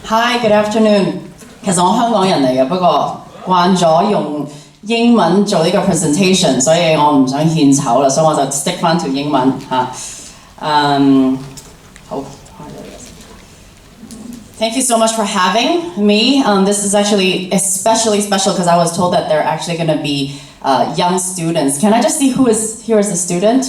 Hi, good afternoon. 其實我香港人嚟嘅，不過慣咗用英文做呢個 presentation，所以我唔想獻醜啦，所以我就 stick 翻條英文嚇。好。Thank you so much for having me. This is actually especially special because I was told that they're actually going to be young students. Can I just see who is here as a student?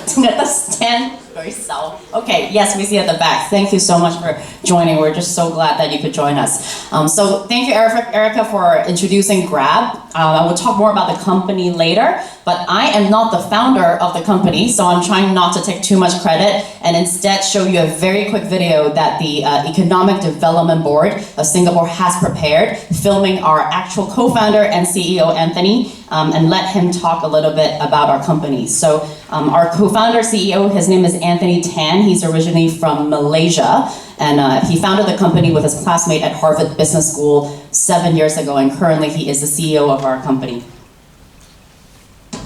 淨係得 stand 舉手. Okay, yes, we see at the back. Thank you so much for joining. We're just so glad that you could join us. So thank you, Erica, for introducing Grab. I will talk more about the company later, but I am not the founder of the company, so I'm trying not to take too much credit and instead show you a very quick video that the Economic Development Board of Singapore has prepared, filming our actual co-founder and CEO, Anthony, and let him talk a little bit about our company. So our co-founder, CEO, his name is Anthony Tan. He's originally from Malaysia, and he founded the company with his classmate at Harvard Business School 7 years ago, and currently he is the CEO of our company.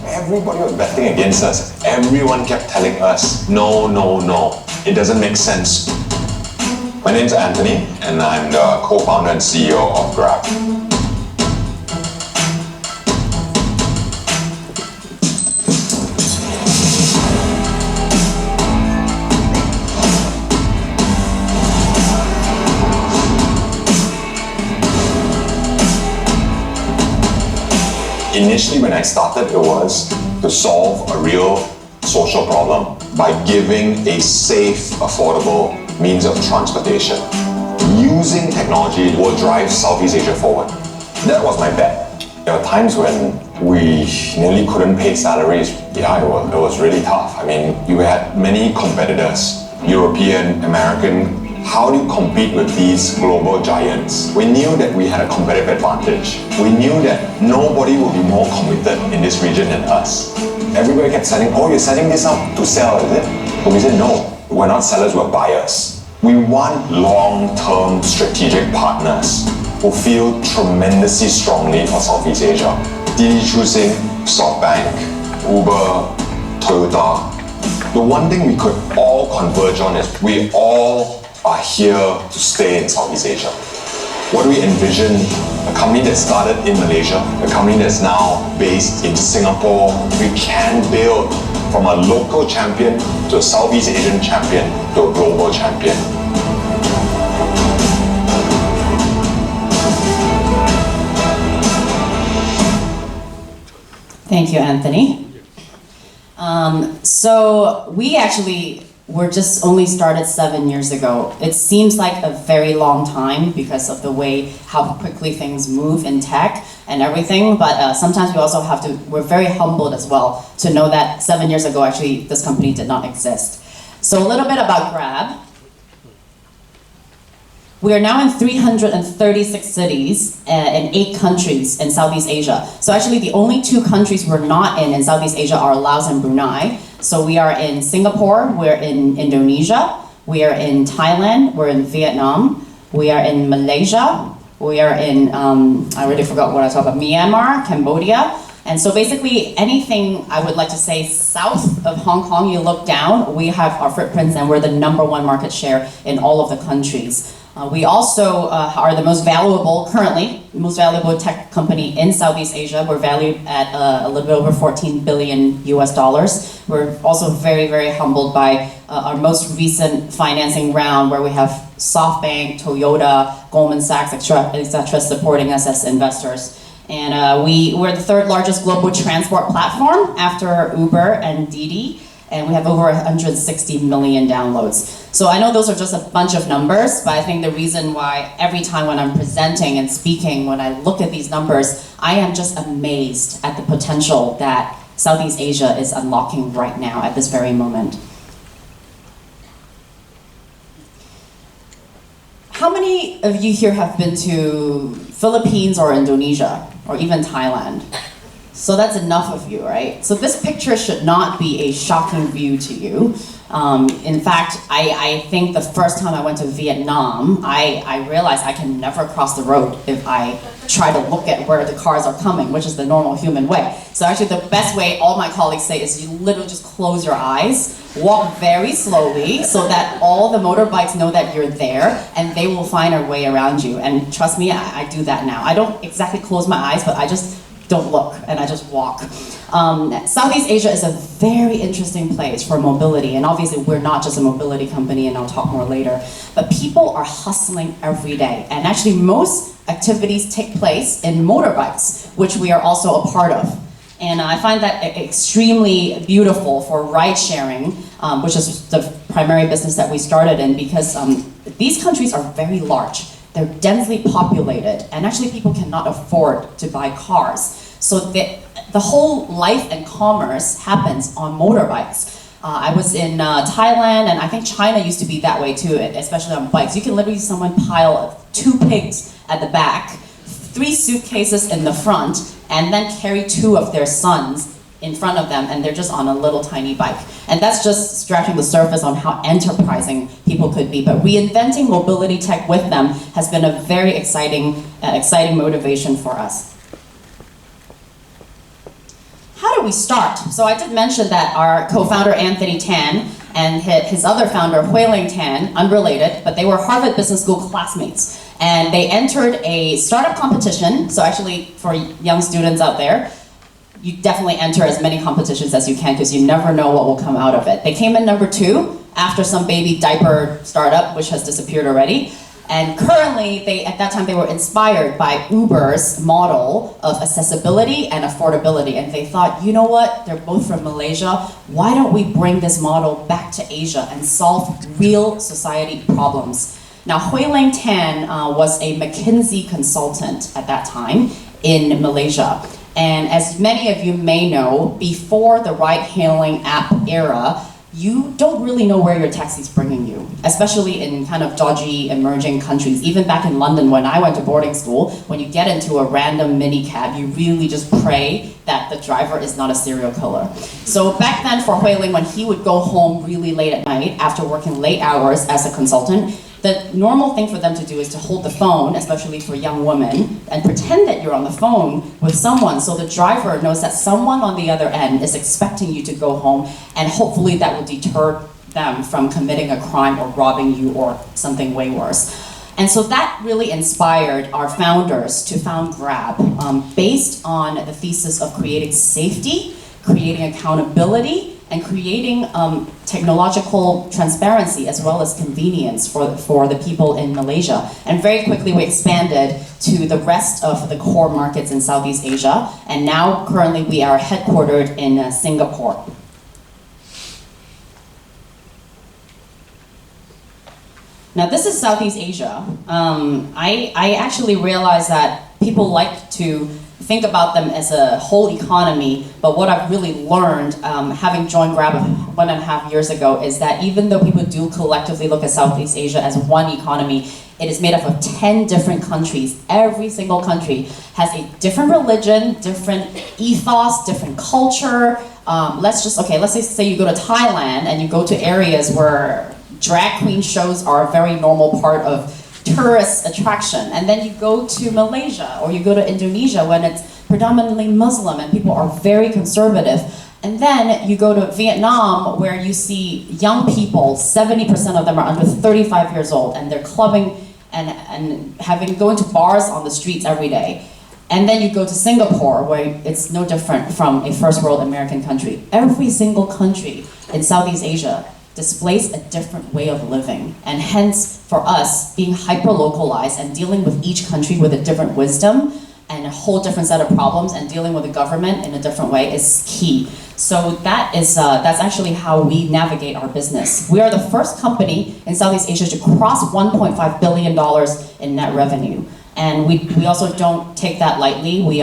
Everybody was betting against us. Everyone kept telling us, no, no, no. It doesn't make sense. My name's Anthony, and I'm the co-founder and CEO of Grab. Initially, when I started, it was to solve a real social problem by giving a safe, affordable means of transportation. Using technology will drive Southeast Asia forward. That was my bet. There were times when we nearly couldn't pay salaries. Yeah, it was really tough. I mean, you had many competitors, European, American. How do you compete with these global giants? We knew that we had a competitive advantage. We knew that nobody would be more committed in this region than us. Everybody kept saying, oh, you're setting this up to sell, is it? But we said, no, we're not sellers, we're buyers. We want long-term strategic partners who feel tremendously strongly for Southeast Asia. Didi choosing SoftBank, Uber, Toyota. The one thing we could all converge on is we all are here to stay in Southeast Asia. What do we envision? A company that started in Malaysia, a company that's now based in Singapore. We can build from a local champion to a Southeast Asian champion to a global champion. Thank you, Anthony. So we actually were just only started 7 years ago. It seems like a very long time because of the way how quickly things move in tech and everything, but sometimes we also have to, we're very humbled as well to know that 7 years ago actually this company did not exist. So a little bit about Grab. We are now in 336 cities in 8 countries in Southeast Asia. So actually the only 2 countries we're not in Southeast Asia are Laos and Brunei. So we are in Singapore, we're in Indonesia, we are in Thailand, we're in Vietnam, we are in Malaysia, we are in, I already forgot what I talked about, Myanmar, Cambodia. And so basically anything I would like to say south of Hong Kong, you look down, we have our footprints and we're the #1 market share in all of the countries. We also are the most valuable, currently, most valuable tech company in Southeast Asia. We're valued at a little bit over $14 billion US. We're also very, very humbled by our most recent financing round where we have SoftBank, Toyota, Goldman Sachs, etc. supporting us as investors. And we're the 3rd largest global transport platform after Uber and Didi. And we have over 160 million downloads. So I know those are just a bunch of numbers, but I think the reason why every time when I'm presenting and speaking, when I look at these numbers, I am just amazed at the potential that Southeast Asia is unlocking right now at this very moment. How many of you here have been to Philippines or Indonesia or even Thailand? So that's enough of you, right? So this picture should not be a shocking view to you. In fact, I think the first time I went to Vietnam, I realized I can never cross the road if I try to look at where the cars are coming, which is the normal human way. So actually the best way, all my colleagues say, is you literally just close your eyes, walk very slowly so that all the motorbikes know that you're there, and they will find a way around you. And trust me, I do that now. I don't exactly close my eyes, but I just don't look, and I just walk. Southeast Asia is a very interesting place for mobility, and obviously we're not just a mobility company, and I'll talk more later, but people are hustling every day, and actually most activities take place in motorbikes, which we are also a part of. And I find that extremely beautiful for ride sharing, which is the primary business that we started in, because these countries are very large. They're densely populated, and actually people cannot afford to buy cars. So the whole life and commerce happens on motorbikes. I was in Thailand, and I think China used to be that way too, especially on bikes. You can literally see someone pile 2 pigs at the back, 3 suitcases in the front, and then carry 2 of their sons in front of them, and they're just on a little tiny bike. And that's just scratching the surface on how enterprising people could be. But reinventing mobility tech with them has been a very exciting motivation for us. How do we start? So I did mention that our co-founder Anthony Tan and his other founder Huiling Tan, unrelated, but they were Harvard Business School classmates. And they entered a startup competition. So actually, for young students out there, you definitely enter as many competitions as you can, because you never know what will come out of it. They came in number 2 after some baby diaper startup, which has disappeared already. And currently, at that time, they were inspired by Uber's model of accessibility and affordability. And they thought, you know what? They're both from Malaysia. Why don't we bring this model back to Asia and solve real society problems? Now, Huiling Tan was a McKinsey consultant at that time in Malaysia. And as many of you may know, before the ride-hailing app era, you don't really know where your taxi's bringing you, especially in kind of dodgy emerging countries. Even back in London, when I went to boarding school, when you get into a random mini cab, you really just pray that the driver is not a serial killer. So back then for Huiling, when he would go home really late at night after working late hours as a consultant, the normal thing for them to do is to hold the phone, especially for young women, and pretend that you're on the phone with someone, so the driver knows that someone on the other end is expecting you to go home, and hopefully that will deter them from committing a crime or robbing you or something way worse. And so that really inspired our founders to found Grab, based on the thesis of creating safety, creating accountability, and creating technological transparency as well as convenience for the people in Malaysia. And very quickly we expanded to the rest of the core markets in Southeast Asia, and now currently we are headquartered in Singapore. Now this is Southeast Asia. I actually realized that people like to think about them as a whole economy, but what I've really learned, having joined Grab 1.5 years ago, is that even though people do collectively look at Southeast Asia as one economy, it is made up of 10 different countries. Every single country has a different religion, different ethos, different culture. Let's say you go to Thailand and you go to areas where drag queen shows are a very normal part of tourist attraction, and then you go to Malaysia or you go to Indonesia when it's predominantly Muslim and people are very conservative, and then you go to Vietnam where you see young people, 70% of them are under 35 years old, and they're clubbing and going to bars on the streets every day. And then you go to Singapore where it's no different from a first world American country. Every single country in Southeast Asia displays a different way of living, and hence for us being hyper-localized and dealing with each country with a different wisdom and a whole different set of problems and dealing with the government in a different way is key. So that's actually how we navigate our business. We are the first company in Southeast Asia to cross $1.5 billion in net revenue. And we also don't take that lightly. We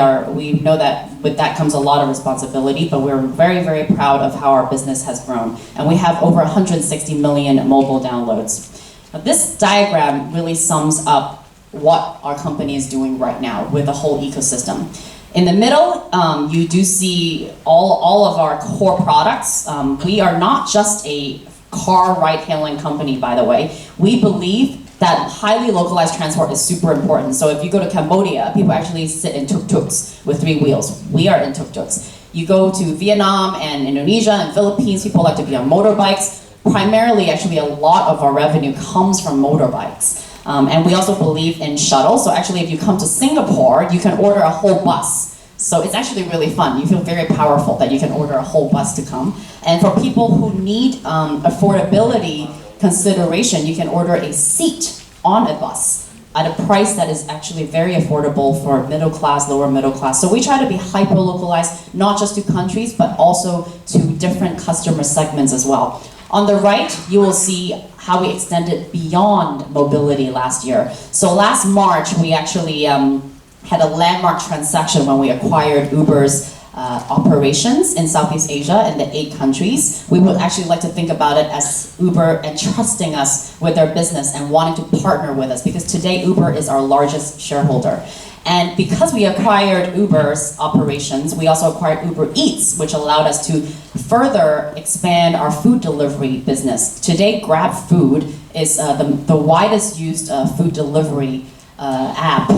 know that with that comes a lot of responsibility, but we're very, very proud of how our business has grown. And we have over 160 million mobile downloads. Now, this diagram really sums up what our company is doing right now with the whole ecosystem. In the middle, you do see all of our core products. We are not just a car ride-hailing company, by the way. We believe that highly localized transport is super important. So if you go to Cambodia, people actually sit in tuk-tuks with 3 wheels. We are in tuk-tuks. You go to Vietnam and Indonesia and Philippines, people like to be on motorbikes. Primarily, actually, a lot of our revenue comes from motorbikes. And we also believe in shuttles. So actually, if you come to Singapore, you can order a whole bus. So it's actually really fun. You feel very powerful that you can order a whole bus to come. And for people who need affordability consideration, you can order a seat on a bus at a price that is actually very affordable for middle class, lower middle class. So we try to be hyper localized, not just to countries, but also to different customer segments as well. On the right, you will see how we extended beyond mobility last year. So last March, we actually had a landmark transaction when we acquired Uber's operations in Southeast Asia in the 8 countries. We would actually like to think about it as Uber entrusting us with their business and wanting to partner with us, because today Uber is our largest shareholder. And because we acquired Uber's operations, we also acquired Uber Eats, which allowed us to further expand our food delivery business. Today, Grab Food is the widest used food delivery app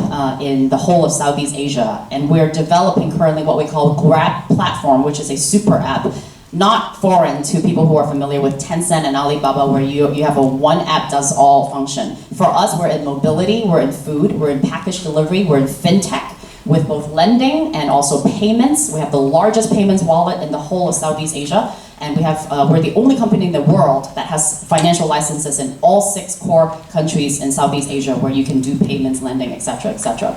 in the whole of Southeast Asia. And we're developing currently what we call Grab Platform, which is a super app, not foreign to people who are familiar with Tencent and Alibaba, where you have a one app does all function. For us, we're in mobility, we're in food, we're in package delivery, we're in fintech, with both lending and also payments. We have the largest payments wallet in the whole of Southeast Asia, and we're the only company in the world that has financial licenses in all 6 core countries in Southeast Asia where you can do payments, lending, etc., etc.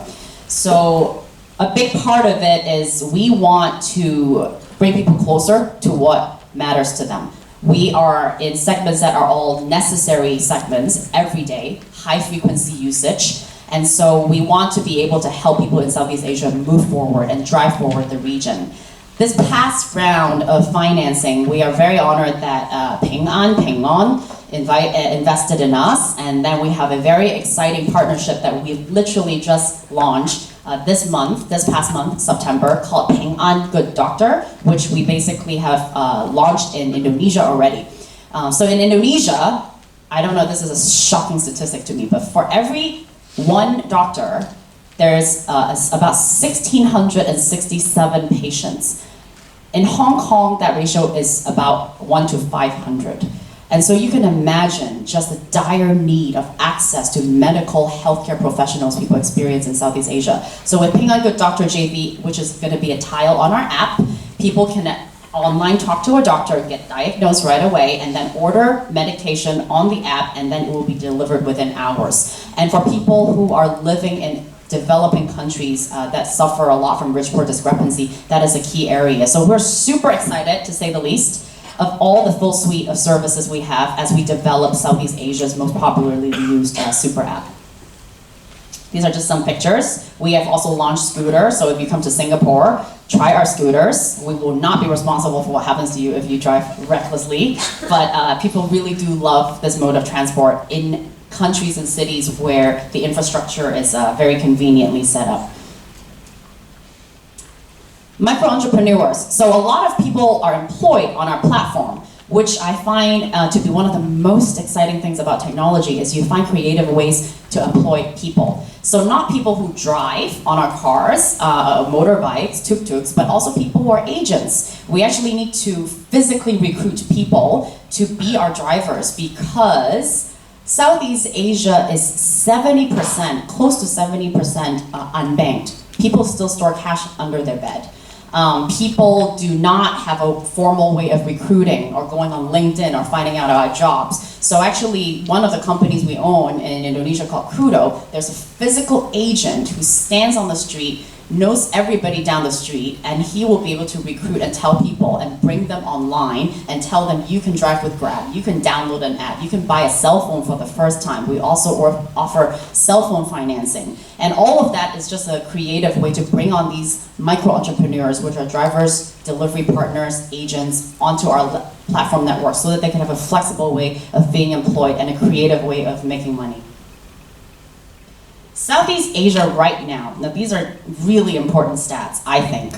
So a big part of it is we want to bring people closer to what matters to them. We are in segments that are all necessary segments every day, high frequency usage. And so we want to be able to help people in Southeast Asia move forward and drive forward the region. This past round of financing, we are very honored that Ping An invested in us, and then we have a very exciting partnership that we've literally just launched this past month, September, called Ping An Good Doctor, which we basically have launched in Indonesia already. So in Indonesia, I don't know, this is a shocking statistic to me, but for every 1 doctor, there's about 1,667 patients. In Hong Kong, that ratio is about 1 to 500. And so you can imagine just the dire need of access to medical healthcare professionals people experience in Southeast Asia. So with Ping An Good Doctor JV, which is going to be a tile on our app, people can online talk to a doctor, get diagnosed right away, and then order medication on the app, and then it will be delivered within hours. And for people who are living in developing countries that suffer a lot from rich-poor discrepancy, that is a key area. So we're super excited, to say the least, of all the full suite of services we have as we develop Southeast Asia's most popularly used super app. These are just some pictures. We have also launched scooters, so if you come to Singapore, try our scooters. We will not be responsible for what happens to you if you drive recklessly, but people really do love this mode of transport in countries and cities where the infrastructure is very conveniently set up. Micro-entrepreneurs. So a lot of people are employed on our platform, which I find to be one of the most exciting things about technology is you find creative ways to employ people. So not people who drive on our cars, motorbikes, tuk-tuks, but also people who are agents. We actually need to physically recruit people to be our drivers because Southeast Asia is 70%, close to 70% unbanked. People still store cash under their bed. People do not have a formal way of recruiting or going on LinkedIn or finding out about jobs. So actually, one of the companies we own in Indonesia called Kudo, there's a physical agent who stands on the street, knows everybody down the street, and he will be able to recruit and tell people and bring them online and tell them you can drive with Grab, you can download an app, you can buy a cell phone for the first time. We also offer cell phone financing. And all of that is just a creative way to bring on these micro-entrepreneurs, which are drivers, delivery partners, agents, onto our platform network so that they can have a flexible way of being employed and a creative way of making money. Southeast Asia right now these are really important stats, I think.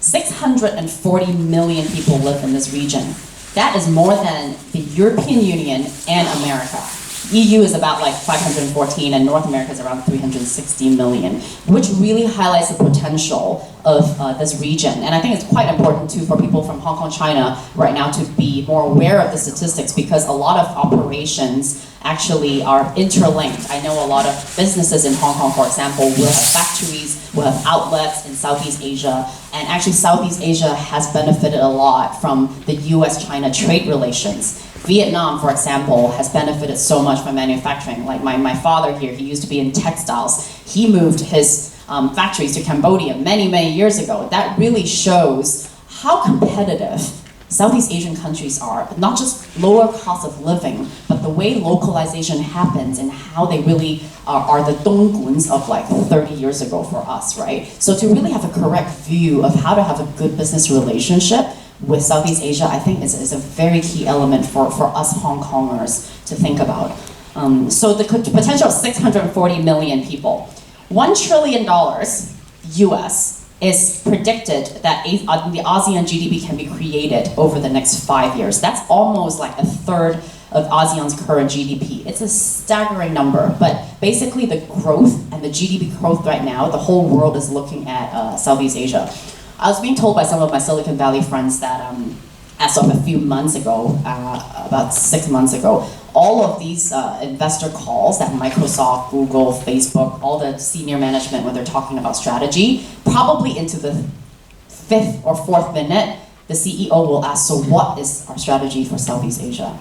640 million people live in this region. That is more than the European Union and America. EU is about like 514 and North America is around 360 million, which really highlights the potential of this region. And I think it's quite important too for people from Hong Kong, China right now to be more aware of the statistics, because a lot of operations actually are interlinked. I know a lot of businesses in Hong Kong, for example, will have factories, will have outlets in Southeast Asia, and actually Southeast Asia has benefited a lot from the US-China trade relations. Vietnam, for example, has benefited so much from manufacturing. Like my father here, he used to be in textiles. He moved his factories to Cambodia many, many years ago. That really shows how competitive Southeast Asian countries are, not just lower cost of living, but the way localization happens and how they really are the dongguns of like 30 years ago for us, right? So to really have a correct view of how to have a good business relationship with Southeast Asia, I think is a very key element for us Hong Kongers to think about. So the potential of 640 million people. $1 trillion US is predicted that the ASEAN GDP can be created over the next 5 years. That's almost like a third of ASEAN's current GDP. It's a staggering number, but basically the growth and the GDP growth right now, the whole world is looking at Southeast Asia. I was being told by some of my Silicon Valley friends that as of a few months ago, about 6 months ago, all of these investor calls that Microsoft, Google, Facebook, all the senior management, when they're talking about strategy, probably into the 5th or 4th minute, the CEO will ask, so what is our strategy for Southeast Asia?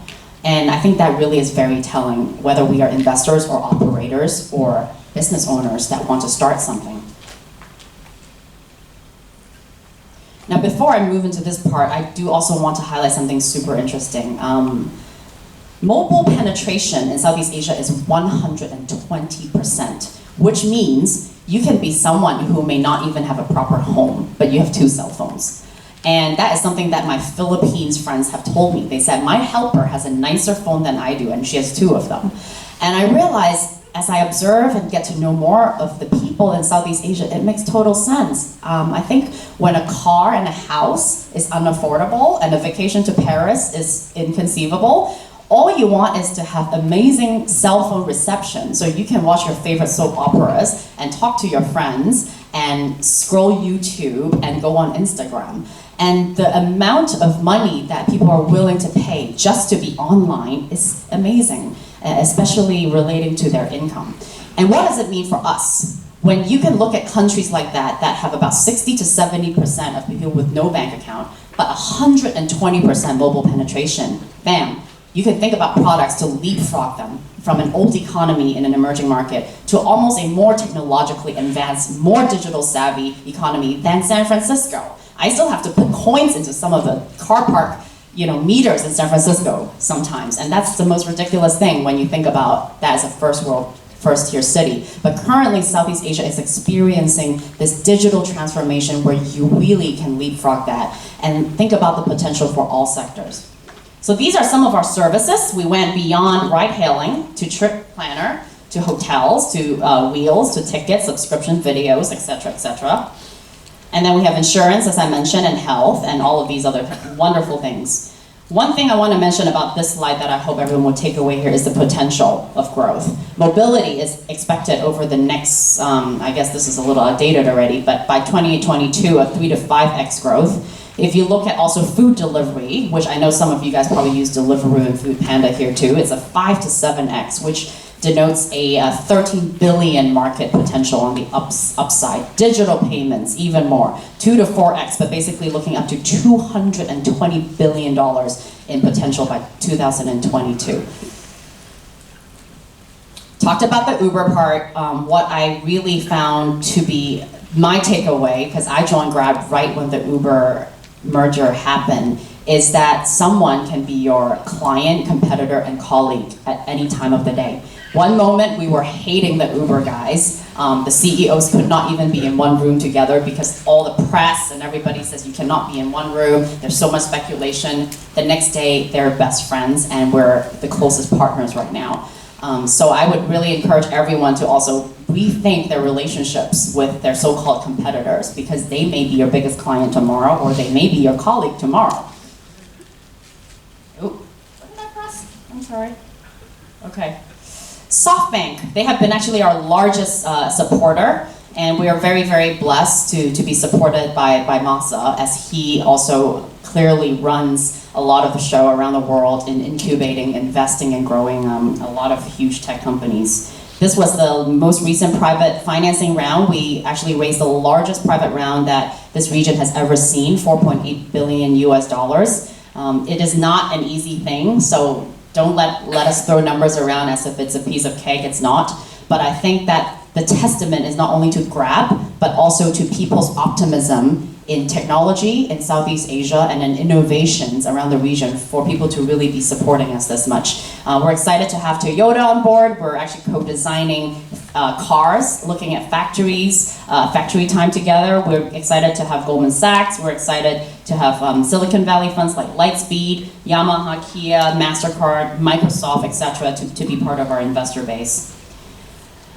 And I think that really is very telling, whether we are investors or operators or business owners that want to start something. Now, before I move into this part, I do also want to highlight something super interesting. Mobile penetration in Southeast Asia is 120%, which means you can be someone who may not even have a proper home, but you have 2 cell phones. And that is something that my Philippines friends have told me. They said, my helper has a nicer phone than I do, and she has 2 of them. And I realized, as I observe and get to know more of the people in Southeast Asia, it makes total sense. I think when a car and a house is unaffordable and a vacation to Paris is inconceivable, all you want is to have amazing cell phone reception, so you can watch your favorite soap operas and talk to your friends and scroll YouTube and go on Instagram. And the amount of money that people are willing to pay just to be online is amazing, especially relating to their income. And what does it mean for us? When you can look at countries like that have about 60 to 70% of people with no bank account, but 120% mobile penetration, bam, you can think about products to leapfrog them from an old economy in an emerging market to almost a more technologically advanced, more digital savvy economy than San Francisco. I still have to put coins into some of the car park, meters in San Francisco sometimes, and that's the most ridiculous thing when you think about that as a first-tier city. But currently, Southeast Asia is experiencing this digital transformation where you really can leapfrog that and think about the potential for all sectors. So these are some of our services. We went beyond ride-hailing to trip planner, to hotels, to wheels, to tickets, subscription videos, etc., etc. And then we have insurance, as I mentioned, and health, and all of these other wonderful things. One thing I want to mention about this slide that I hope everyone will take away here is the potential of growth. Mobility is expected over the next, I guess this is a little outdated already, but by 2022, a 3 to 5x growth. If you look at also food delivery, which I know some of you guys probably use Deliveroo and Food Panda here too, it's a 5 to 7x, which denotes a 13 billion market potential on the upside. Digital payments, even more, 2 to 4x, but basically looking up to $220 billion in potential by 2022. Talked about the Uber part. What I really found to be my takeaway, because I joined Grab right when the Uber merger happened, is that someone can be your client, competitor, and colleague at any time of the day. One moment we were hating the Uber guys. The CEOs could not even be in one room together because all the press and everybody says you cannot be in one room. There's so much speculation. The next day they're best friends and we're the closest partners right now. So I would really encourage everyone to also rethink their relationships with their so-called competitors, because they may be your biggest client tomorrow or they may be your colleague tomorrow. Sorry. Okay. SoftBank, they have been actually our largest supporter, and we are very, very blessed to be supported by Masa, as he also clearly runs a lot of the show around the world in incubating, investing, and growing a lot of huge tech companies. This was the most recent private financing round. We actually raised the largest private round that this region has ever seen, 4.8 billion US dollars. It is not an easy thing, so don't let us throw numbers around as if it's a piece of cake. It's not. But I think that the testament is not only to Grab, but also to people's optimism in technology in Southeast Asia and in innovations around the region for people to really be supporting us this much. We're excited to have Toyota on board. We're actually co-designing cars, looking at factories, factory time together. We're excited to have Goldman Sachs. We're excited to have Silicon Valley funds like Lightspeed, Yamaha, Kia, MasterCard, Microsoft, etc. to be part of our investor base.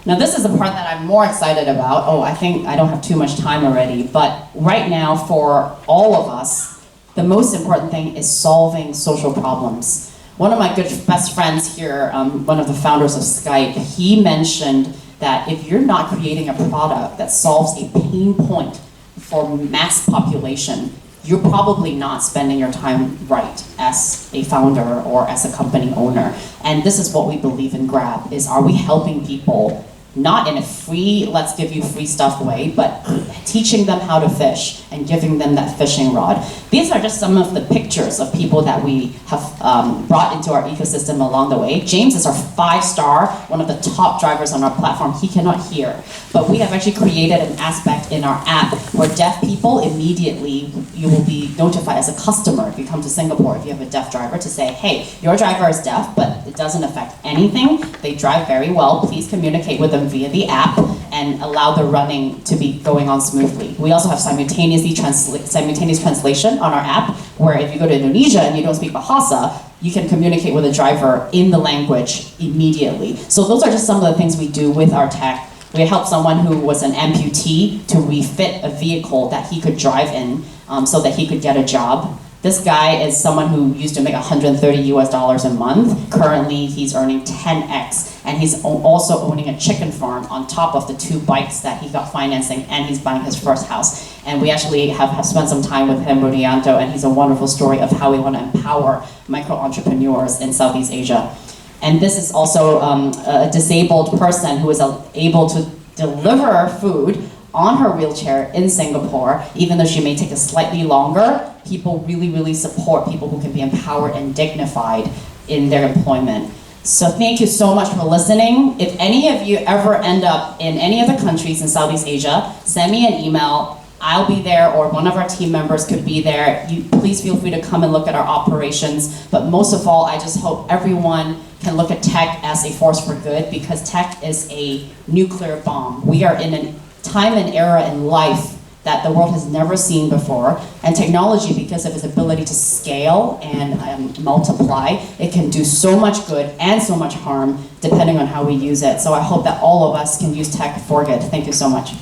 Now this is the part that I'm more excited about. Oh, I think I don't have too much time already, but right now for all of us, the most important thing is solving social problems. One of my good best friends here, one of the founders of Skype, he mentioned that if you're not creating a product that solves a pain point for mass population, you're probably not spending your time right as a founder or as a company owner. And this is what we believe in Grab, is are we helping people not in a free, let's give you free stuff way, but teaching them how to fish and giving them that fishing rod. These are just some of the pictures of people that we have brought into our ecosystem along the way. James is our 5-star, one of the top drivers on our platform. He cannot hear, but we have actually created an aspect in our app where deaf people immediately, you will be notified as a customer if you come to Singapore, if you have a deaf driver, to say, hey, your driver is deaf, but it doesn't affect anything. They drive very well. Please communicate with them via the app and allow the running to be going on smoothly. We also have simultaneous translation on our app, where if you go to Indonesia and you don't speak Bahasa, you can communicate with a driver in the language immediately. So those are just some of the things we do with our tech. We helped someone who was an amputee to refit a vehicle that he could drive in so that he could get a job. This guy is someone who used to make 130 US dollars a month. Currently, he's earning 10x, and he's also owning a chicken farm on top of the 2 bikes that he got financing, and he's buying his first house. And we actually have spent some time with him, Rudianto, and he's a wonderful story of how we want to empower micro-entrepreneurs in Southeast Asia. And this is also a disabled person who is able to deliver food on her wheelchair in Singapore, even though she may take a slightly longer. People really, really support people who can be empowered and dignified in their employment. So thank you so much for listening. If any of you ever end up in any of the countries in Southeast Asia, send me an email. I'll be there, or one of our team members could be there. Please feel free to come and look at our operations. But most of all, I just hope everyone can look at tech as a force for good, because tech is a nuclear bomb. We are in a time and era in life that the world has never seen before, and technology, because of its ability to scale and multiply, it can do so much good and so much harm depending on how we use it. So I hope that all of us can use tech for good. Thank you so much.